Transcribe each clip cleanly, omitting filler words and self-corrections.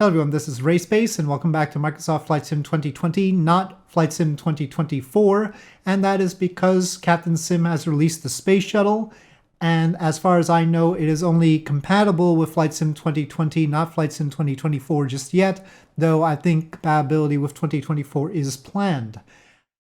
Hello everyone, this is RaySpace and welcome back to Microsoft Flight Sim 2020, not Flight Sim 2024, and that is because Captain Sim has released the Space Shuttle, and as far as I know, it is only compatible with Flight Sim 2020, not Flight Sim 2024 just yet, though I think compatibility with 2024 is planned.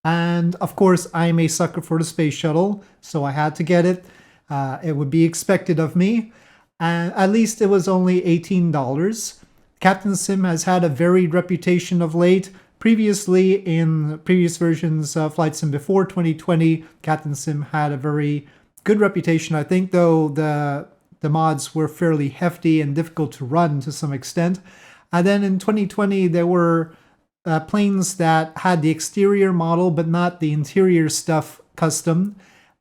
And of course, I'm a sucker for the Space Shuttle, so I had to get it. It would be expected of me. And at least it was only $18. Captain Sim has had a varied reputation of late. Previously, in previous versions of Flight Sim before 2020, Captain Sim had a very good reputation, I think, though the mods were fairly hefty and difficult to run to some extent. And then in 2020, there were planes that had the exterior model, but not the interior stuff custom.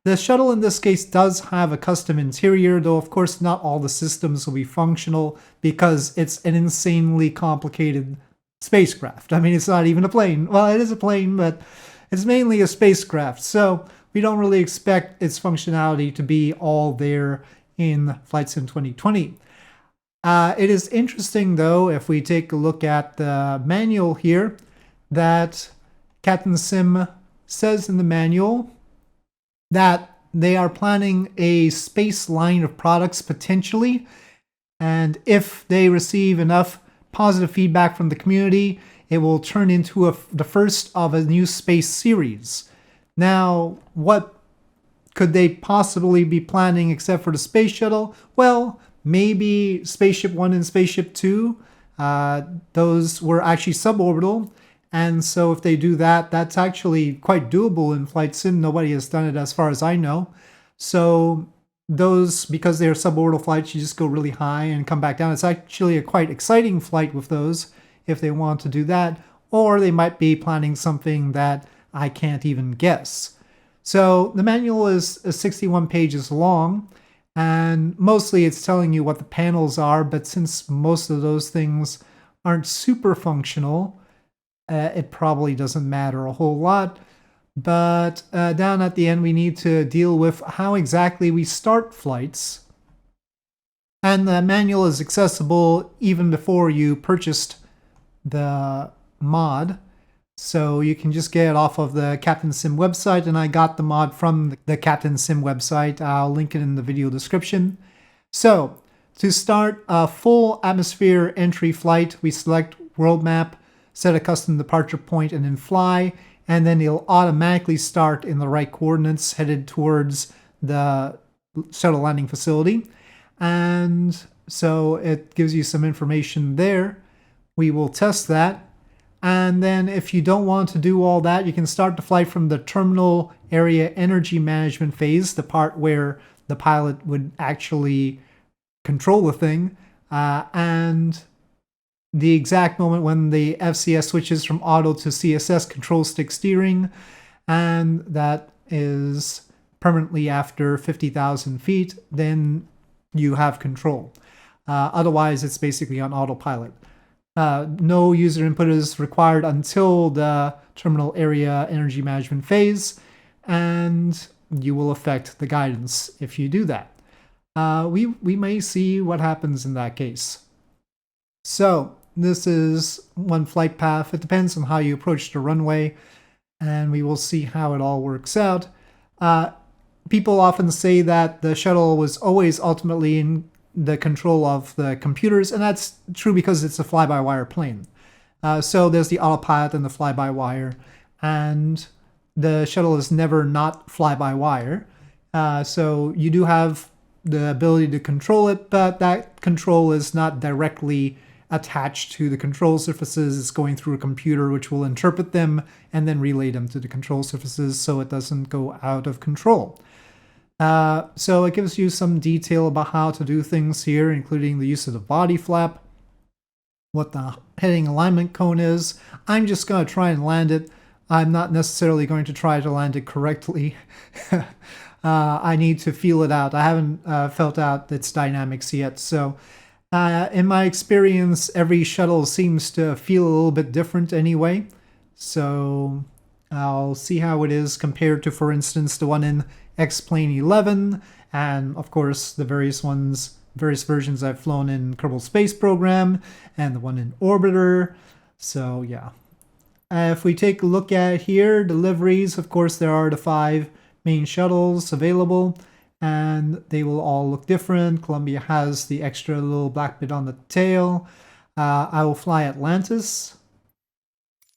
The shuttle in this case does have a custom interior, though of course not all the systems will be functional because it's an insanely complicated spacecraft. I mean, it's not even a plane. Well, it is a plane, but it's mainly a spacecraft. So we don't really expect its functionality to be all there in Flight Sim 2020. It is interesting, though, if we take a look at the manual here, that Captain Sim says in the manual that they are planning a space line of products potentially, and if they receive enough positive feedback from the community, it will turn into the first of a new space series. Now, what could they possibly be planning except for the Space Shuttle? Well, maybe Spaceship 1 and Spaceship 2. Those were actually suborbital. And so if they do that, that's actually quite doable in Flight Sim. Nobody has done it as far as I know. So those, because they're suborbital flights, you just go really high and come back down. It's actually a quite exciting flight with those if they want to do that. Or they might be planning something that I can't even guess. So the manual is 61 pages long. And mostly it's telling you what the panels are. But since most of those things aren't super functional, it probably doesn't matter a whole lot. But down at the end, we need to deal with how exactly we start flights. And the manual is accessible even before you purchased the mod. So you can just get it off of the Captain Sim website. And I got the mod from the Captain Sim website. I'll link it in the video description. So to start a full atmosphere entry flight, we select world map, set a custom departure point, and then fly, and then it'll automatically start in the right coordinates headed towards the shuttle landing facility. And so it gives you some information there. We will test that. And then if you don't want to do all that, you can start the flight from the terminal area energy management phase, the part where the pilot would actually control the thing, and the exact moment when the FCS switches from auto to CSS control stick steering, and that is permanently after 50,000 feet, then you have control. Otherwise, it's basically on autopilot. No user input is required until the terminal area energy management phase, and you will affect the guidance if you do that. We may see what happens in that case. So this is one flight path. It depends on how you approach the runway, and we will see how it all works out. People often say that the shuttle was always ultimately in the control of the computers, and that's true because it's a fly-by-wire plane. So there's the autopilot and the fly-by-wire, and the shuttle is never not fly-by-wire. So you do have the ability to control it, but that control is not directly attached to the control surfaces. It's going through a computer which will interpret them and then relay them to the control surfaces so it doesn't go out of control. So it gives you some detail about how to do things here, including the use of the body flap, what the heading alignment cone is. I'm just going to try and land it. I'm not necessarily going to try to land it correctly. I need to feel it out. I haven't felt out its dynamics yet. So in my experience, every shuttle seems to feel a little bit different anyway. So I'll see how it is compared to, for instance, the one in X-Plane 11, and of course the various ones various versions I've flown in Kerbal Space Program and the one in Orbiter. So yeah. If we take a look at here, deliveries, of course, there are the 5 main shuttles available, and they will all look different. Columbia has the extra little black bit on the tail. I will fly Atlantis,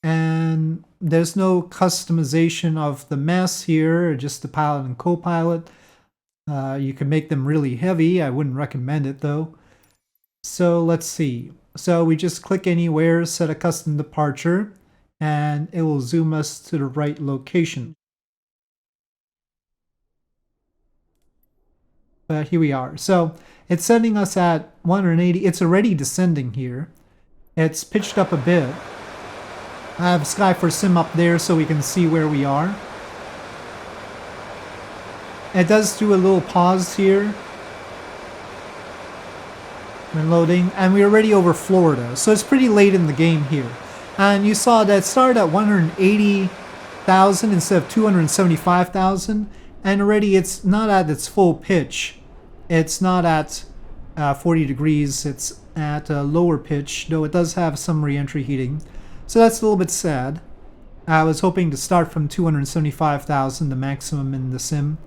and there's no customization of the mess here, just the pilot and co-pilot. You can make them really heavy. I wouldn't recommend it though. So let's see. So we just click anywhere, set a custom departure, and it will zoom us to the right location. But here we are. So it's sending us at 180. It's already descending here. It's pitched up a bit. I have Sky4 Sim up there so we can see where we are. It does do a little pause here when loading, and we're already over Florida, so it's pretty late in the game here. And you saw that it started at 180,000 instead of 275,000, and already it's not at its full pitch. It's not at 40 degrees, it's at a lower pitch, though it does have some re-entry heating. So that's a little bit sad. I was hoping to start from 275,000, the maximum in the sim.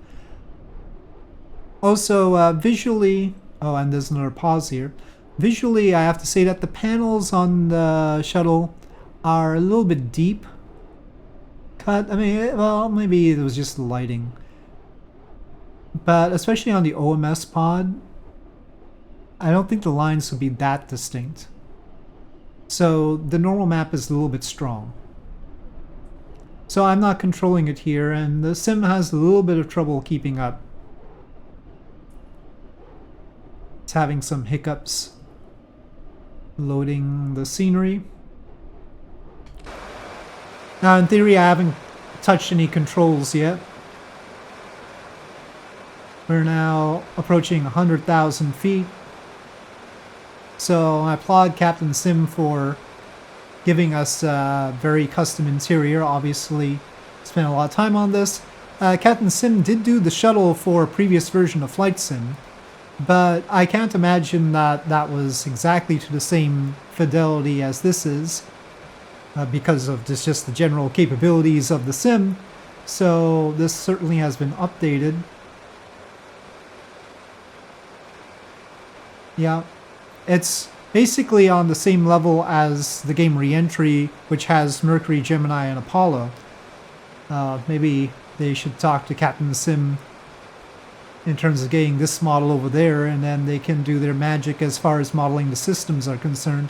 Also, visually, oh, and there's another pause here. Visually, I have to say that the panels on the shuttle are a little bit deep cut. I mean, well, maybe it was just the lighting. But especially on the OMS pod, I don't think the lines would be that distinct. So the normal map is a little bit strong. So I'm not controlling it here, and the sim has a little bit of trouble keeping up. It's having some hiccups loading the scenery. Now in theory I haven't touched any controls yet. We're now approaching 100,000 feet. So I applaud Captain Sim for giving us a very custom interior. Obviously spent a lot of time on this. Captain Sim did do the shuttle for a previous version of Flight Sim, but I can't imagine that that was exactly to the same fidelity as this is, because of just the general capabilities of the sim. So this certainly has been updated. Yeah, it's basically on the same level as the game Re-Entry, which has Mercury, Gemini, and Apollo. Maybe they should talk to Captain Sim in terms of getting this model over there, and then they can do their magic as far as modeling the systems are concerned.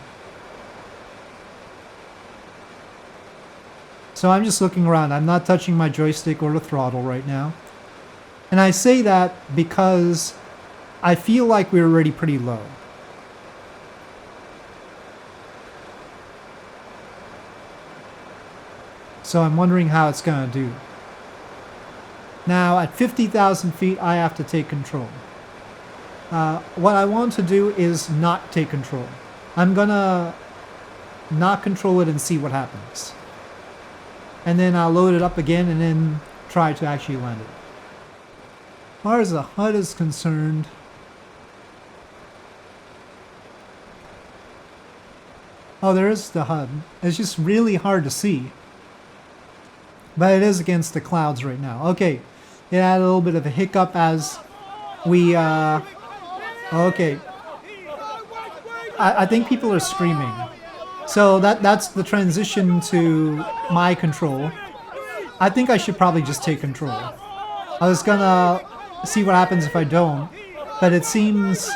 So I'm just looking around. I'm not touching my joystick or the throttle right now. And I say that because I feel like we're already pretty low. So I'm wondering how it's going to do. Now at 50,000 feet, I have to take control. What I want to do is not take control. I'm gonna not control it and see what happens. And then I'll load it up again and then try to actually land it. As far as the HUD is concerned, oh, there is the HUD. It's just really hard to see. But it is against the clouds right now. Okay, it had a little bit of a hiccup as we, okay. I think people are screaming. So that's the transition to my control. I think I should probably just take control. I was gonna see what happens if I don't, but it seems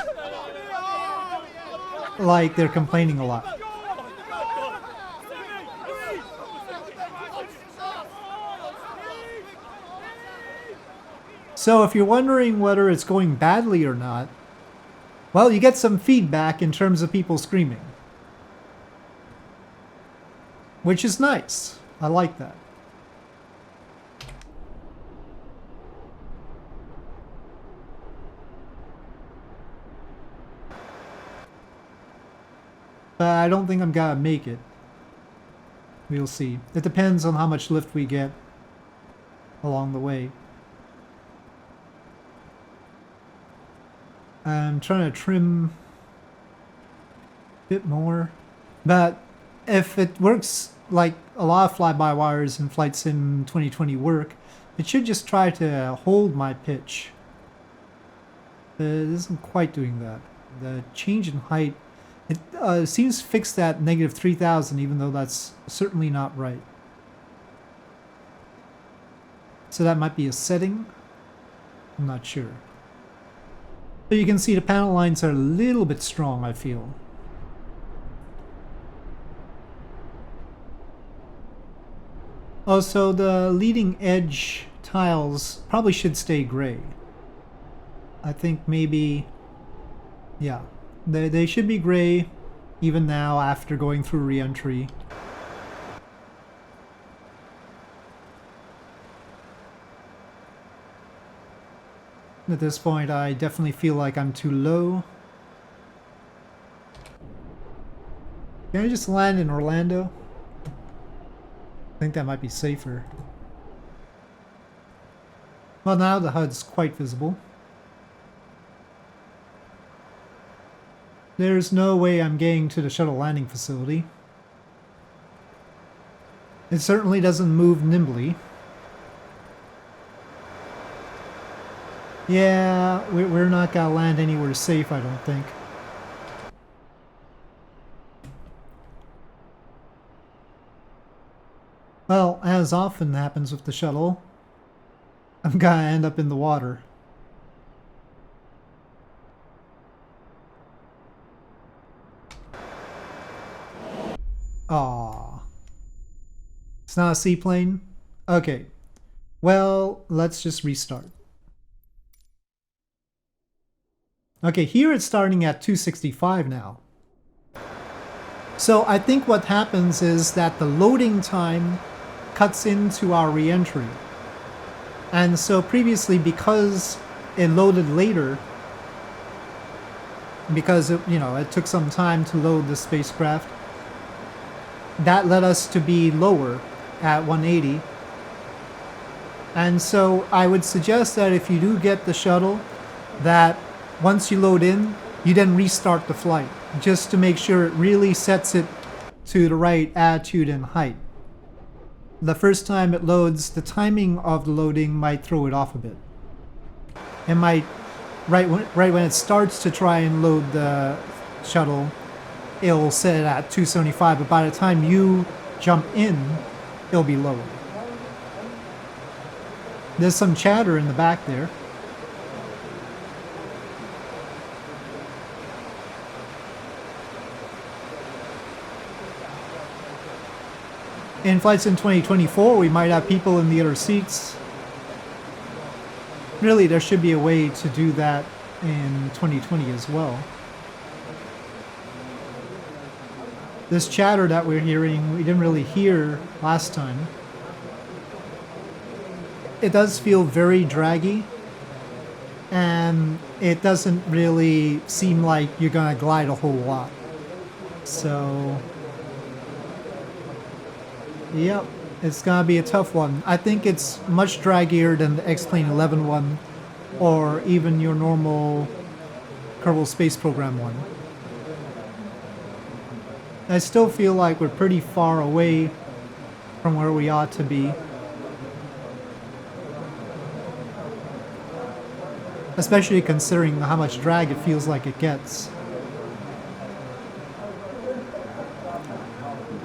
like they're complaining a lot. So if you're wondering whether it's going badly or not, well, you get some feedback in terms of people screaming. Which is nice. I like that. But I don't think I'm gonna make it. We'll see. It depends on how much lift we get along the way. I'm trying to trim a bit more. But if it works like a lot of fly-by-wires in Flight Sim 2020 work, it should just try to hold my pitch. It isn't quite doing that. The change in height, it seems fixed at negative 3,000, even though that's certainly not right. So that might be a setting. I'm not sure. But you can see the panel lines are a little bit strong, I feel. Also, the leading edge tiles probably should stay gray. I think maybe, yeah, they should be gray even now after going through re-entry. At this point, I definitely feel like I'm too low. Can I just land in Orlando? I think that might be safer. Well, now the HUD's quite visible. There's no way I'm getting to the shuttle landing facility. It certainly doesn't move nimbly. Yeah, we're not gonna land anywhere safe, I don't think. Well, as often happens with the shuttle, I'm gonna end up in the water. Aww. It's not a seaplane? Okay. Well, let's just restart. Okay, here it's starting at 265 now. So I think what happens is that the loading time cuts into our re-entry. And so previously, because it loaded later, because it took some time to load the spacecraft, that led us to be lower at 180. And so I would suggest that if you do get the shuttle, that once you load in, you then restart the flight, just to make sure it really sets it to the right attitude and height. The first time it loads, the timing of the loading might throw it off a bit. It might, right when it starts to try and load the shuttle, it'll set it at 275, but by the time you jump in, it'll be lower. There's some chatter in the back there. In Flight Sim 2024, we might have people in the other seats. Really, there should be a way to do that in 2020 as well. This chatter that we're hearing, we didn't really hear last time. It does feel very draggy, and it doesn't really seem like you're gonna glide a whole lot. So, yep, it's gonna be a tough one. I think it's much draggier than the X-Plane 11 one, or even your normal Kerbal Space Program one. I still feel like we're pretty far away from where we ought to be. Especially considering how much drag it feels like it gets.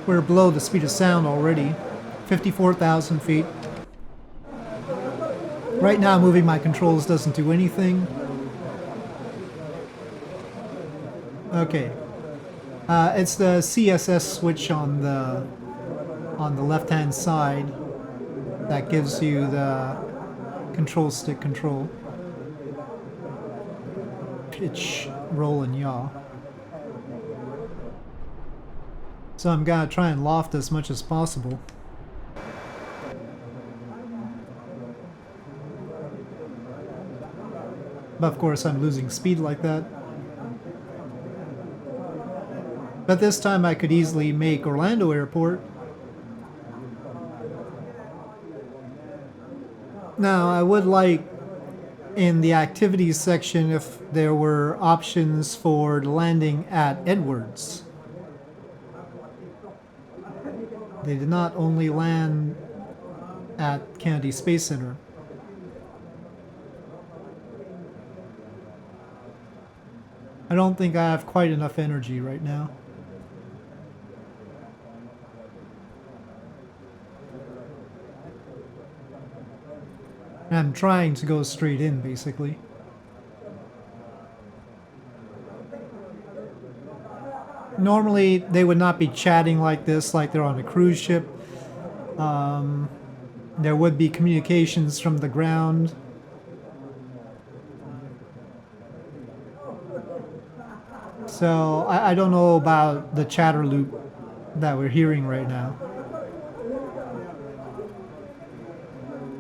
We're below the speed of sound already, 54,000 feet. Right now moving my controls doesn't do anything. Okay. It's the CSS switch on the left-hand side that gives you the control stick control. Pitch, roll, and yaw. So I'm gonna try and loft as much as possible. But of course I'm losing speed like that. But this time I could easily make Orlando Airport. Now I would like in the activities section if there were options for landing at Edwards. They did not only land at Kennedy Space Center. I don't think I have quite enough energy right now. I'm trying to go straight in, basically. Normally, they would not be chatting like this, like they're on a cruise ship. There would be communications from the ground. So, I don't know about the chatter loop that we're hearing right now.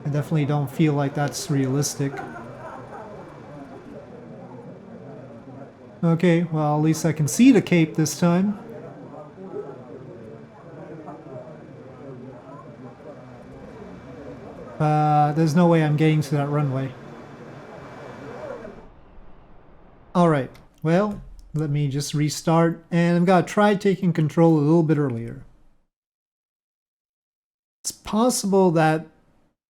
I definitely don't feel like that's realistic. Okay, well, at least I can see the Cape this time. There's no way I'm getting to that runway. Alright, well, let me just restart, and I'm gonna try taking control a little bit earlier. It's possible that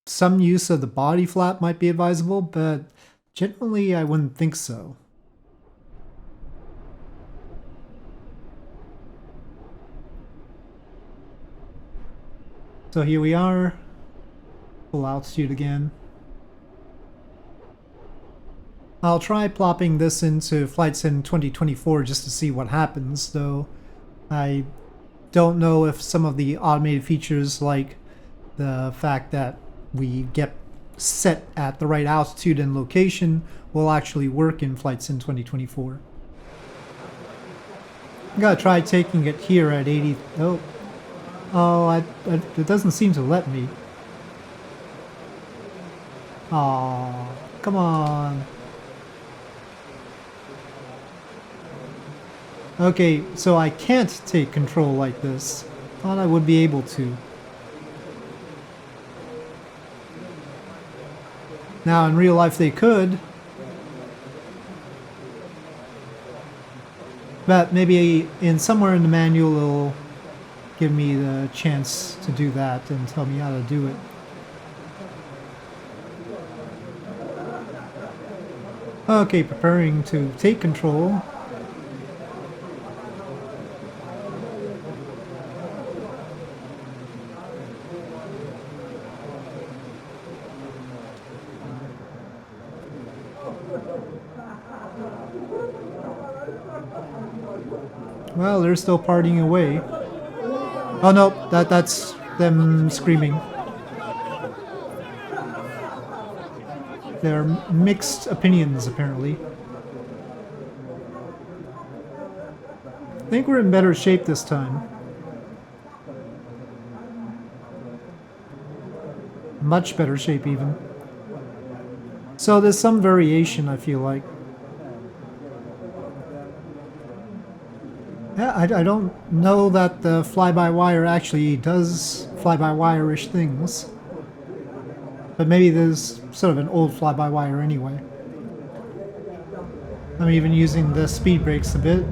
some use of the body flap might be advisable, but generally I wouldn't think so. So here we are, full altitude again. I'll try plopping this into Flight Sim 2024 just to see what happens, though I don't know if some of the automated features, like the fact that we get set at the right altitude and location, will actually work in Flight Sim 2024. I'm gonna try taking it here at 80. It doesn't seem to let me. Aw, come on. Okay, so I can't take control like this. Thought I would be able to. Now, in real life they could. But maybe somewhere in the manual it'll give me the chance to do that and tell me how to do it. Okay, preparing to take control. Well, they're still partying away. Oh no, that's them screaming. There are mixed opinions, apparently. I think we're in better shape this time. Much better shape, even. So there's some variation, I feel like. Yeah, I don't know that the fly-by-wire actually does fly-by-wire-ish things. But maybe there's sort of an old fly-by-wire anyway. I'm even using the speed brakes a bit.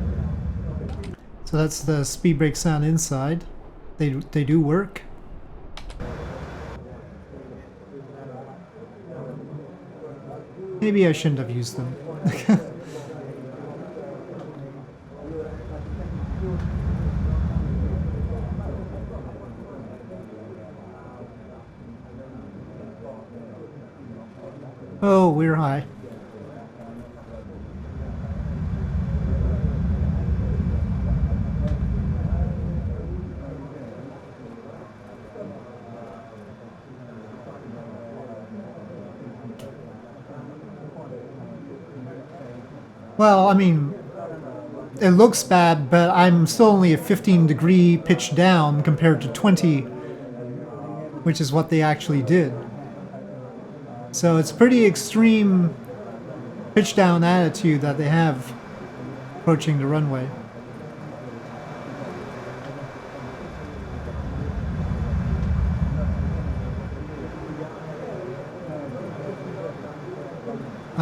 So that's the speed brake sound inside. They do work. Maybe I shouldn't have used them. Oh, we're high. Well, I mean, it looks bad, but I'm still only a 15-degree pitch down compared to 20, which is what they actually did. So it's pretty extreme pitch down attitude that they have approaching the runway.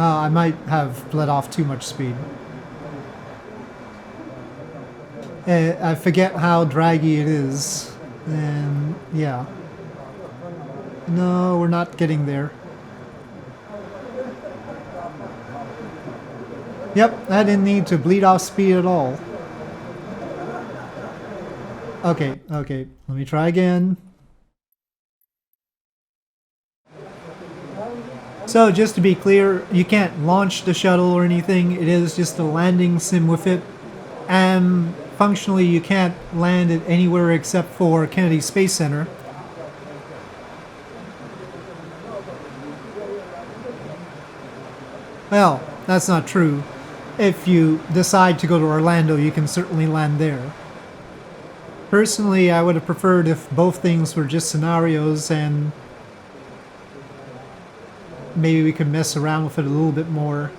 I might have let off too much speed. I forget how draggy it is. And yeah. No, we're not getting there. Yep, I didn't need to bleed off speed at all. Okay, let me try again. So just to be clear, you can't launch the shuttle or anything. It is just a landing sim with it. And functionally you can't land it anywhere except for Kennedy Space Center. Well, that's not true. If you decide to go to Orlando, you can certainly land there. Personally, I would have preferred if both things were just scenarios and maybe we could mess around with it a little bit more.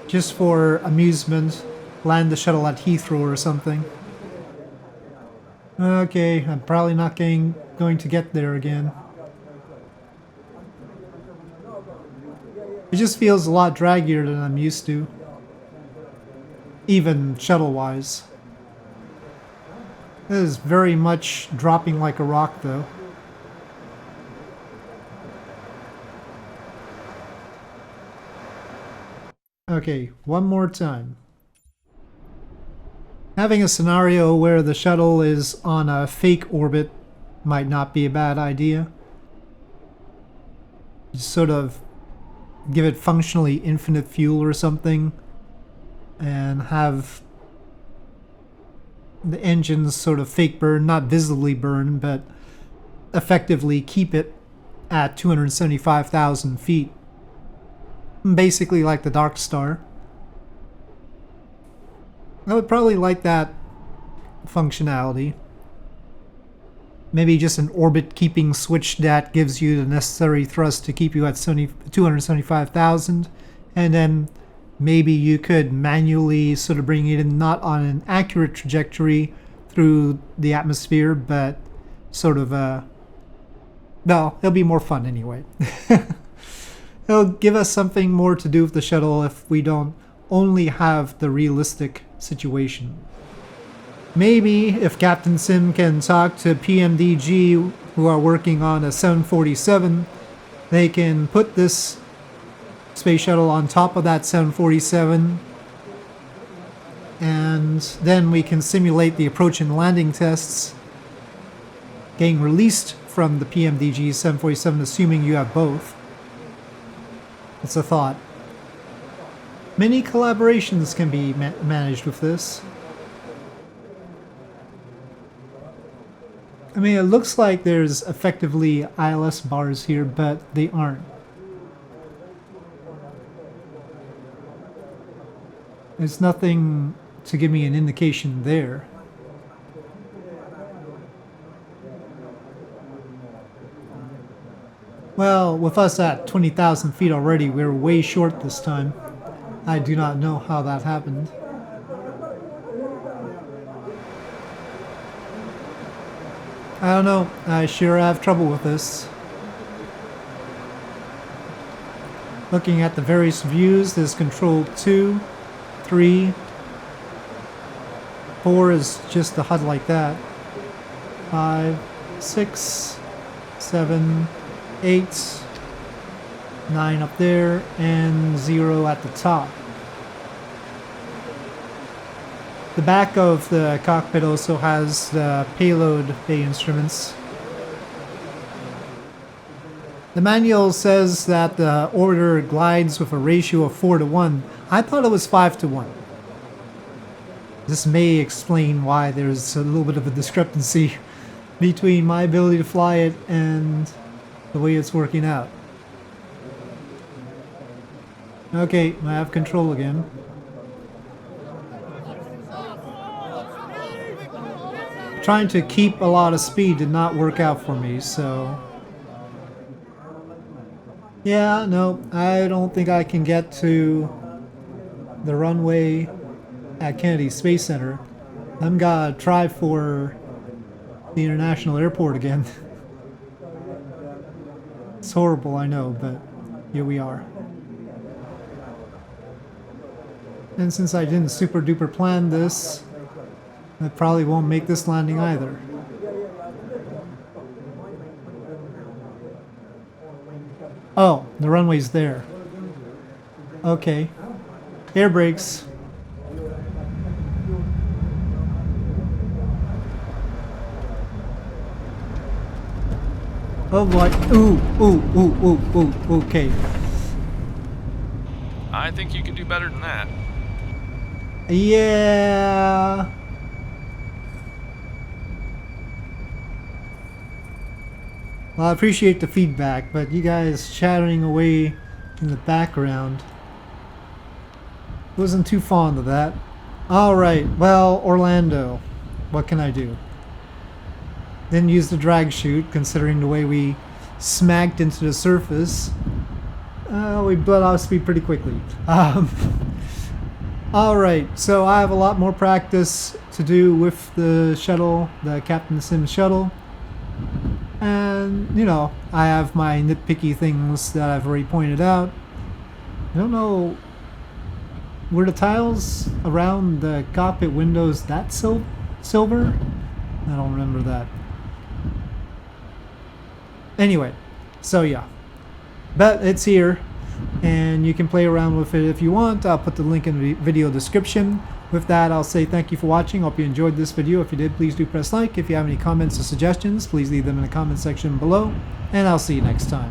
Just for amusement, land the shuttle at Heathrow or something. Okay, I'm probably not going to get there again. It just feels a lot draggier than I'm used to. Even shuttle-wise. It is very much dropping like a rock, though. Okay, one more time. Having a scenario where the shuttle is on a fake orbit might not be a bad idea. Just sort of give it functionally infinite fuel or something and have the engines sort of fake burn, not visibly burn, but effectively keep it at 275,000 feet. Basically like the Dark Star. I would probably like that functionality. Maybe just an orbit keeping switch that gives you the necessary thrust to keep you at 275,000, and then maybe you could manually sort of bring it in not on an accurate trajectory through the atmosphere, but sort of well, it'll be more fun anyway. It'll give us something more to do with the shuttle if we don't only have the realistic situation. Maybe if Captain Sim can talk to PMDG, who are working on a 747, they can put this space shuttle on top of that 747, and then we can simulate the approach and landing tests getting released from the PMDG 747, assuming you have both. It's a thought. Many collaborations can be managed with this. I mean, it looks like there's effectively ILS bars here, but they aren't. There's nothing to give me an indication there. Well, with us at 20,000 feet already, we're way short this time. I do not know how that happened. I don't know. I sure have trouble with this. Looking at the various views, there's control 2, 3, 4 is just a HUD like that. 5, 6, 7, 8, 9 up there, and 0 at the top. The back of the cockpit also has the payload bay instruments. The manual says that the orbiter glides with a ratio of 4:1. I thought it was 5:1. This may explain why there's a little bit of a discrepancy between my ability to fly it and the way it's working out. Okay, I have control again. Trying to keep a lot of speed did not work out for me, so... Yeah, no, I don't think I can get to the runway at Kennedy Space Center. I'm gonna try for the International Airport again. It's horrible, I know, but here we are. And since I didn't super duper plan this, I probably won't make this landing either. Oh, the runway's there. Okay. Air brakes. Oh boy. Ooh, ooh, ooh, ooh, ooh, okay. I think you can do better than that. Yeah. Well, I appreciate the feedback, but you guys chattering away in the background, wasn't too fond of that. Alright, well, Orlando, what can I do? Didn't use the drag chute, considering the way we smacked into the surface. We bled off speed pretty quickly. Alright, so I have a lot more practice to do with the shuttle, the Captain Sim shuttle. And, you know, I have my nitpicky things that I've already pointed out. I don't know, were the tiles around the cockpit windows that silver? I don't remember that. Anyway, so yeah. But it's here, and you can play around with it if you want. I'll put the link in the video description. With that, I'll say thank you for watching. Hope you enjoyed this video. If you did, please do press like. If you have any comments or suggestions, please leave them in the comment section below. And I'll see you next time.